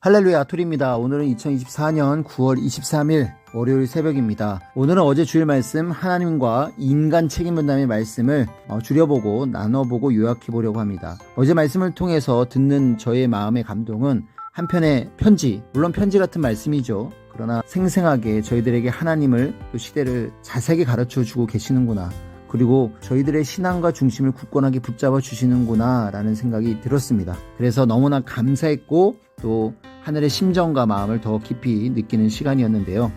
할렐루야, 토리입니다. 오늘은 2024년 9월 23일 월요일 새벽입니다. 오늘은 어제 주일 말씀 하나님과 인간 책임 분담의 말씀을 줄여보고 나눠보고 요약해보려고 합니다. 어제 말씀을 통해서 듣는 저의 마음의 감동은 한편의 편지, 물론 편지 같은 말씀이죠. 그러나 생생하게 저희들에게 하나님을 또 시대를 자세하게 가르쳐주고 계시는구나. 그리고 저희들의 신앙과 중심을 굳건하게 붙잡아 주시는구나 라는 생각이 들었습니다. 그래서 너무나 감사했고 또 하늘의 심정과 마음을 더 깊이 느끼는 시간이었는데요.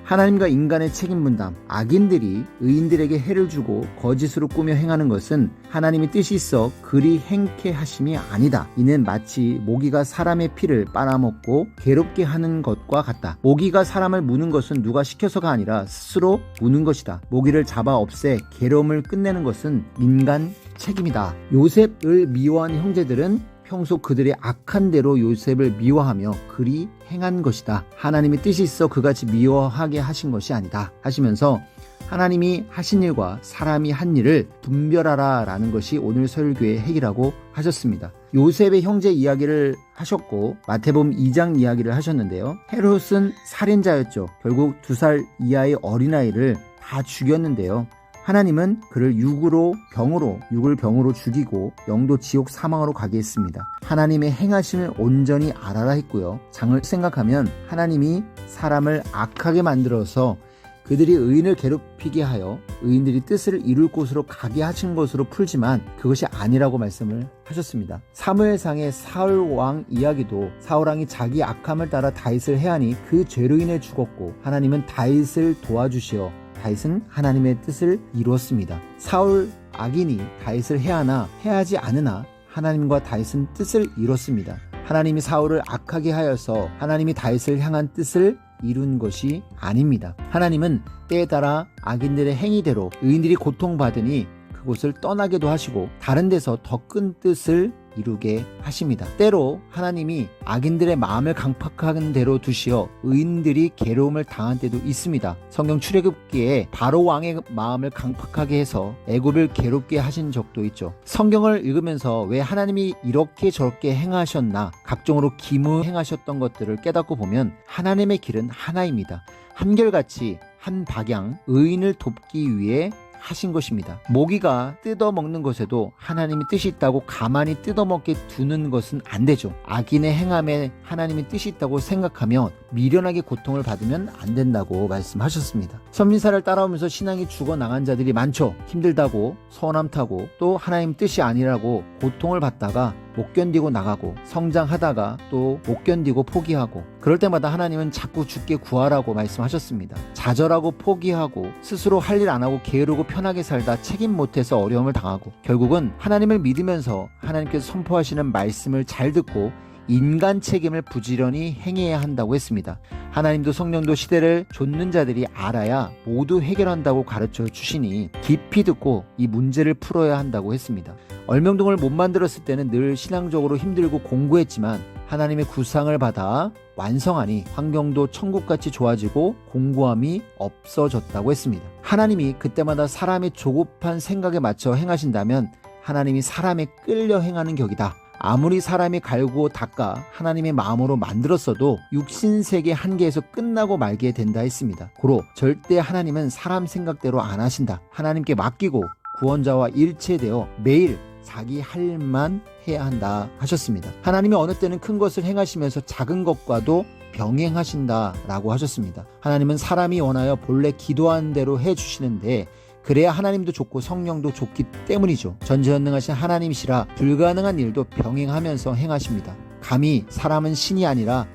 하나님과 인간의 책임 분담, 악인들이 의인들에게 해를 주고 거짓으로 꾸며 행하는 것은 하나님의 뜻이 있어 그리 행케 하심이 아니다. 이는 마치 모기가 사람의 피를 빨아먹고 괴롭게 하는 것과 같다. 모기가 사람을 무는 것은 누가 시켜서가 아니라 스스로 무는 것이다. 모기를 잡아 없애 괴로움을 끝내는 것은 인간 책임이다. 요셉을 미워한 형제들은 평소 그들의 악한 대로 요셉을 미워하며 그리 행한 것이다. 하나님의 뜻이 있어 그같이 미워하게 하신 것이 아니다. 하시면서 하나님이 하신 일과 사람이 한 일을 분별하라 라는 것이 오늘 설교의 핵이라고 하셨습니다. 요셉의 형제 이야기를 하셨고 마태복음 2장 이야기를 하셨는데요. 헤롯은 살인자였죠. 결국 2살 이하의 어린아이를 다 죽였는데요. 하나님은 그를 육을 병으로 죽이고 영도 지옥 사망으로 가게 했습니다. 하나님의 행하심을 온전히 알아라 했고요. 장을 생각하면 하나님이 사람을 악하게 만들어서 그들이 의인을 괴롭히게 하여 의인들이 뜻을 이룰 곳으로 가게 하신 것으로 풀지만 그것이 아니라고 말씀을 하셨습니다. 사무엘상의 사울 왕 이야기도 사울 왕이 자기 악함을 따라 다윗을 해하니 그 죄로 인해 죽었고 하나님은 다윗을 도와주시어 다윗은 하나님의 뜻을 이루었습니다. 사울 악인이 다윗을 해하나 해하지 않으나 하나님과 다윗은 뜻을 이뤘습니다. 하나님이 사울을 악하게 하여서 하나님이 다윗을 향한 뜻을 이룬 것이 아닙니다. 하나님은 때에 따라 악인들의 행위대로 의인들이 고통받으니 그곳을 떠나게도 하시고 다른 데서 더 큰 뜻을 이루게 하십니다. 때로 하나님이 악인들의 마음을 강팍한 대로 두시어 의인들이 괴로움을 당한 때도 있습니다. 성경 출애굽기에 바로 왕의 마음을 강팍하게 해서 애굽을 괴롭게 하신 적도 있죠. 성경을 읽으면서 왜 하나님이 이렇게 저렇게 행하셨나 각종으로 기무 행하셨던 것들을 깨닫고 보면 하나님의 길은 하나입니다. 한결같이 한 박양 의인을 돕기 위해 하신 것입니다. 모기가 뜯어먹는 것에도 하나님의 뜻이 있다고 가만히 뜯어먹게 두는 것은 안 되죠. 악인의 행함에 하나님의 뜻이 있다고 생각하며 미련하게 고통을 받으면 안 된다고 말씀하셨습니다. 선민사를 따라오면서 신앙이 죽어나간 자들이 많죠. 힘들다고 서운함 타고 또 하나님 뜻이 아니라고 고통을 받다가 못 견디고 나가고 성장하다가 또 못 견디고 포기하고 그럴 때마다 하나님은 자꾸 죽게 구하라고 말씀하셨습니다. 좌절하고 포기하고 스스로 할 일 안 하고 게으르고 편하게 살다 책임 못해서 어려움을 당하고 결국은 하나님을 믿으면서 하나님께서 선포하시는 말씀을 잘 듣고 인간 책임을 부지런히 행해야 한다고 했습니다. 하나님도 성령도 시대를 좇는 자들이 알아야 모두 해결한다고 가르쳐 주시니 깊이 듣고 이 문제를 풀어야 한다고 했습니다. 얼명동을 못 만들었을 때는 늘 신앙적으로 힘들고 공고했지만 하나님의 구상을 받아 완성하니 환경도 천국같이 좋아지고 공고함이 없어졌다고 했습니다. 하나님이 그때마다 사람의 조급한 생각에 맞춰 행하신다면 하나님이 사람에 끌려 행하는 격이다. 아무리 사람이 갈고 닦아 하나님의 마음으로 만들었어도 육신세계 한계에서 끝나고 말게 된다 했습니다. 고로 절대 하나님은 사람 생각대로 안 하신다. 하나님께 맡기고 구원자와 일체되어 매일 자기 할 일만 해야 한다 하셨습니다. 하나님이 어느 때는 큰 것을 행하시면서 작은 것과도 병행하신다라고 하셨습니다. 하나님은 사람이 원하여 본래 기도한 대로 해주시는데 그래야 하나님도 좋고 성령도 좋기 때문이죠. 전지전능하신 하나님이시라 불가능한 일도 병행하면서 행하십니다. 감히 사람은 신이 아니라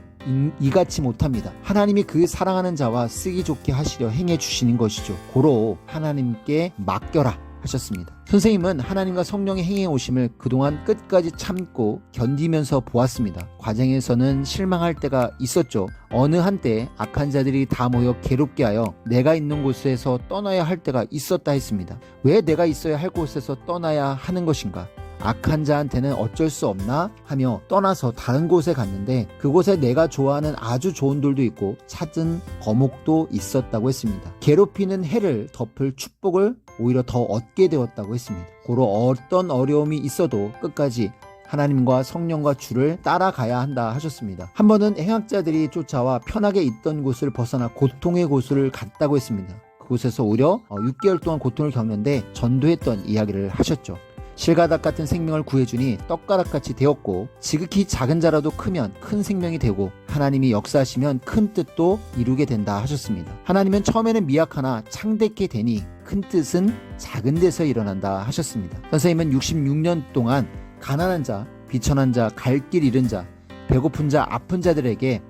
이같이 못합니다. 하나님이 그 사랑하는 자와 쓰기 좋게 하시려 행해 주시는 것이죠. 고로 하나님께 맡겨라 하셨습니다. 선생님은 하나님과 성령의 행해 오심을 그동안 끝까지 참고 견디면서 보았습니다. 과정에서는 실망할 때가 있었죠. 어느 한때 악한 자들이 다 모여 괴롭게 하여 내가 있는 곳에서 떠나야 할 때가 있었다 했습니다. 왜 내가 있어야 할 곳에서 떠나야 하는 것인가? 악한 자한테는 어쩔 수 없나 하며 떠나서 다른 곳에 갔는데 그곳에 내가 좋아하는 아주 좋은 돌도 있고 찾은 거목도 있었다고 했습니다. 괴롭히는 해를 덮을 축복을 오히려 더 얻게 되었다고 했습니다. 고로 어떤 어려움이 있어도 끝까지 하나님과 성령과 주를 따라가야 한다 하셨습니다. 한 번은 행악자들이 쫓아와 편하게 있던 곳을 벗어나 고통의 곳을 갔다고 했습니다. 그곳에서 오히려 6개월 동안 고통을 겪는데 전도했던 이야기를 하셨죠. 실가닥 같은 생명을 구해주니 떡가락같이 되었고 지극히 작은 자라도 크면 큰 생명이 되고 하나님이 역사하시면 큰 뜻도 이루게 된다 하셨습니다. 하나님은 처음에는 미약하나 창대케 되니 큰 뜻은 작은 데서 일어난다 하셨습니다. 선생님은 66년 동안 가난한 자, 비천한 자, 갈 길 잃은 자, 배고픈 자, 아픈 자들에게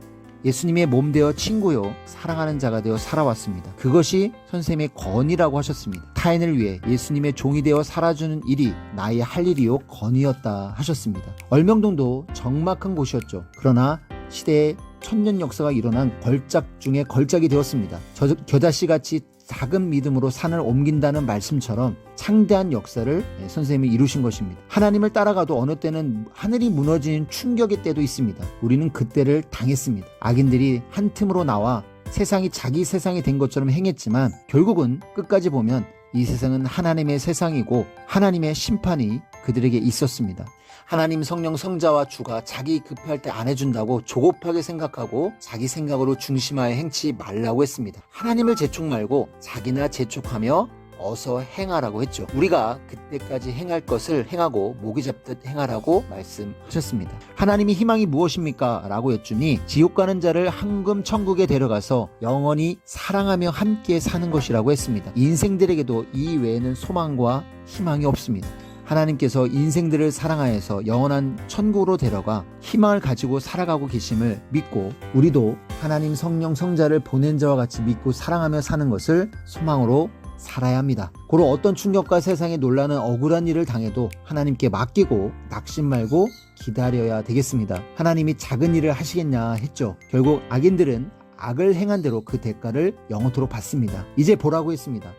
예수님의 몸 되어 친구요 사랑하는 자가 되어 살아왔습니다. 그것이 선생님의 권위라고 하셨습니다. 타인을 위해 예수님의 종이 되어 살아주는 일이 나의 할 일이요 권위였다 하셨습니다. 얼명동도 적막한 곳이었죠. 그러나 시대에 천년 역사가 일어난 걸작 중에 걸작이 되었습니다. 겨자씨같이 작은 믿음으로 산을 옮긴다는 말씀처럼 창대한 역사를 선생님이 이루신 것입니다. 하나님을 따라가도 어느 때는 하늘이 무너지는 충격의 때도 있습니다. 우리는 그때를 당했습니다. 악인들이 한 틈으로 나와 세상이 자기 세상이 된 것처럼 행했지만 결국은 끝까지 보면 이 세상은 하나님의 세상이고 하나님의 심판이 그들에게 있었습니다. 하나님 성령 성자와 주가 자기 급할 때 안 해준다고 조급하게 생각하고 자기 생각으로 중심하여 행치 말라고 했습니다. 하나님을 재촉 말고 자기나 재촉하며 어서 행하라고 했죠. 우리가 그때까지 행할 것을 행하고 모기 잡듯 행하라고 말씀하셨습니다. 하나님의 희망이 무엇입니까? 라고 여쭈니 지옥 가는 자를 황금 천국에 데려가서 영원히 사랑하며 함께 사는 것이라고 했습니다. 인생들에게도 이 외에는 소망과 희망이 없습니다. 하나님께서 인생들을 사랑하여서 영원한 천국으로 데려가 희망을 가지고 살아가고 계심을 믿고 우리도 하나님 성령 성자를 보낸 자와 같이 믿고 사랑하며 사는 것을 소망으로 살아야 합니다. 고로 어떤 충격과 세상에 놀라는 억울한 일을 당해도 하나님께 맡기고 낙심 말고 기다려야 되겠습니다. 하나님이 작은 일을 하시겠냐 했죠. 결국 악인들은 악을 행한 대로 그 대가를 영원토록 받습니다. 이제 보라고 했습니다.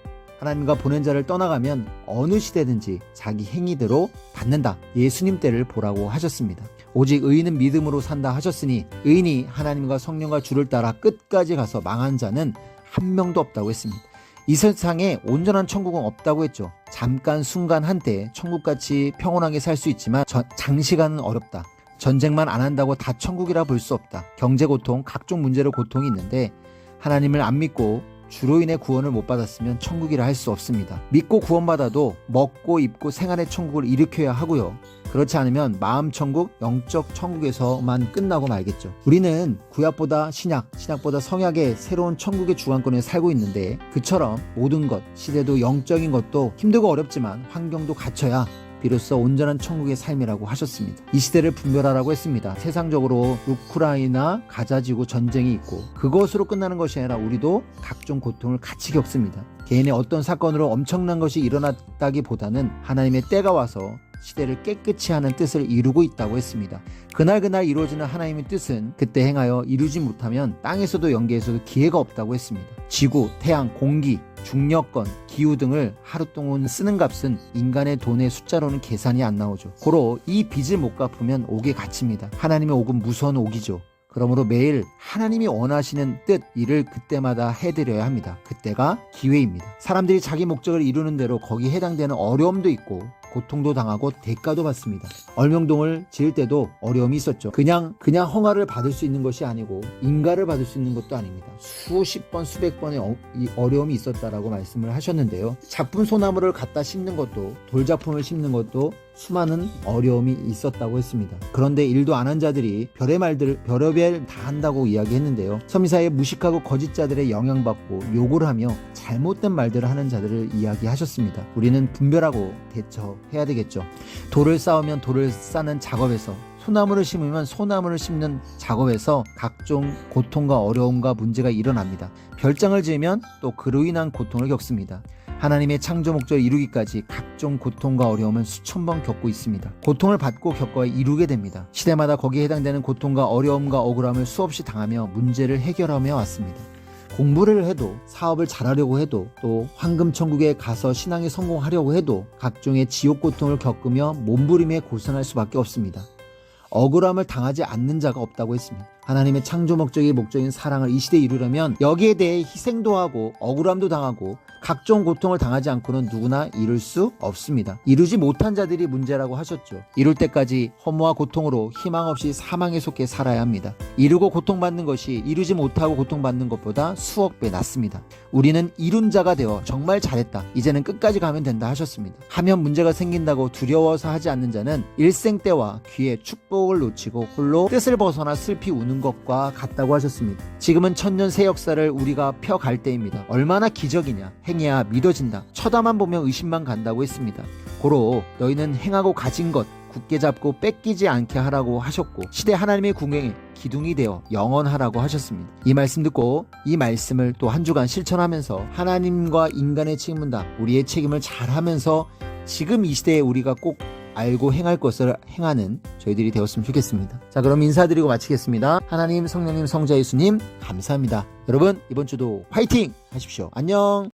하나님과 보낸 자를 떠나가면 어느 시대든지 자기 행위대로 받는다. 예수님 때를 보라고 하셨습니다. 오직 의인은 믿음으로 산다 하셨으니 의인이 하나님과 성령과 주를 따라 끝까지 가서 망한 자는 한 명도 없다고 했습니다. 이 세상에 온전한 천국은 없다고 했죠. 잠깐 순간 한때 천국같이 평온하게 살 수 있지만 장시간은 어렵다. 전쟁만 안 한다고 다 천국이라 볼 수 없다. 경제 고통, 각종 문제로 고통이 있는데 하나님을 안 믿고 주로 인해 구원을 못 받았으면 천국이라 할 수 없습니다. 믿고 구원받아도 먹고 입고 생활의 천국을 일으켜야 하고요. 그렇지 않으면 마음 천국, 영적 천국에서만 끝나고 말겠죠. 우리는 구약보다 신약보다 성약의 새로운 천국의 주관권에 살고 있는데 그처럼 모든 것, 시대도 영적인 것도 힘들고 어렵지만 환경도 갖춰야 비로소 온전한 천국의 삶이라고 하셨습니다. 이 시대를 분별하라고 했습니다. 세상적으로 우크라이나 가자지구 전쟁이 있고 그것으로 끝나는 것이 아니라 우리도 각종 고통을 같이 겪습니다. 개인의 어떤 사건으로 엄청난 것이 일어났다기보다는 하나님의 때가 와서 시대를 깨끗이 하는 뜻을 이루고 있다고 했습니다. 그날 이루어지는 하나님의 뜻은 그때 행하여 이루지 못하면 땅에서도 영계에서도 기회가 없다고 했습니다. 지구, 태양, 공기, 중력권, 기후 등을 하루 동안 쓰는 값은 인간의 돈의 숫자로는 계산이 안 나오죠. 고로 이 빚을 못 갚으면 옥에 갇힙니다. 하나님의 옥은 무서운 옥이죠. 그러므로 매일 하나님이 원하시는 뜻, 일을 그때마다 해드려야 합니다. 그때가 기회입니다. 사람들이 자기 목적을 이루는 대로 거기에 해당되는 어려움도 있고 고통도 당하고 대가도 받습니다. 얼명동을 지을 때도 어려움이 있었죠. 그냥 허가를 받을 수 있는 것이 아니고 인가를 받을 수 있는 것도 아닙니다. 수십 번, 수백 번의 어려움이 있었다라고 말씀을 하셨는데요. 작품 소나무를 갖다 심는 것도 돌작품을 심는 것도 수많은 어려움이 있었다고 했습니다. 그런데 일도 안 한 자들이 별의별 다 한다고 이야기했는데요. 섬사에 무식하고 거짓자들의 영향받고 욕을 하며 잘못된 말들을 하는 자들을 이야기하셨습니다. 우리는 분별하고 대처해야 되겠죠. 돌을 쌓으면 돌을 쌓는 작업에서 소나무를 심으면 소나무를 심는 작업에서 각종 고통과 어려움과 문제가 일어납니다. 별장을 지으면 또 그로 인한 고통을 겪습니다. 하나님의 창조 목적을 이루기까지 각종 고통과 어려움은 수천 번 겪고 있습니다. 고통을 받고 겪어야 이루게 됩니다. 시대마다 거기에 해당되는 고통과 어려움과 억울함을 수없이 당하며 문제를 해결하며 왔습니다. 공부를 해도 사업을 잘하려고 해도 또 황금천국에 가서 신앙에 성공하려고 해도 각종의 지옥 고통을 겪으며 몸부림에 고생할 수밖에 없습니다. 억울함을 당하지 않는 자가 없다고 했습니다. 하나님의 창조 목적인 사랑을 이 시대에 이루려면 여기에 대해 희생도 하고 억울함도 당하고 각종 고통을 당하지 않고는 누구나 이룰 수 없습니다. 이루지 못한 자들이 문제라고 하셨죠. 이룰 때까지 허무와 고통으로 희망 없이 사망에 속해 살아야 합니다. 이루고 고통받는 것이 이루지 못하고 고통받는 것보다 수억 배 낫습니다. 우리는 이룬 자가 되어 정말 잘했다. 이제는 끝까지 가면 된다 하셨습니다. 하면 문제가 생긴다고 두려워서 하지 않는 자는 일생 때와 귀의 축복을 놓치고 홀로 뜻을 벗어나 슬피 우는 것과 같다고 하셨습니다. 지금은 천년 새 역사를 우리가 펴갈 때입니다. 얼마나 기적이냐. 행해야 믿어진다. 쳐다만 보면 의심만 간다고 했습니다. 고로 너희는 행하고 가진 것 굳게 잡고 뺏기지 않게 하라고 하셨고 시대 하나님의 궁행에 기둥이 되어 영원하라고 하셨습니다. 이 말씀 듣고 이 말씀을 또 한 주간 실천하면서 하나님과 인간의 책임분담, 우리의 책임을 잘하면서 지금 이 시대에 우리가 꼭 알고 행할 것을 행하는 저희들이 되었으면 좋겠습니다. 자, 그럼 인사드리고 마치겠습니다. 하나님, 성령님, 성자 예수님 감사합니다. 여러분 이번 주도 화이팅 하십시오. 안녕.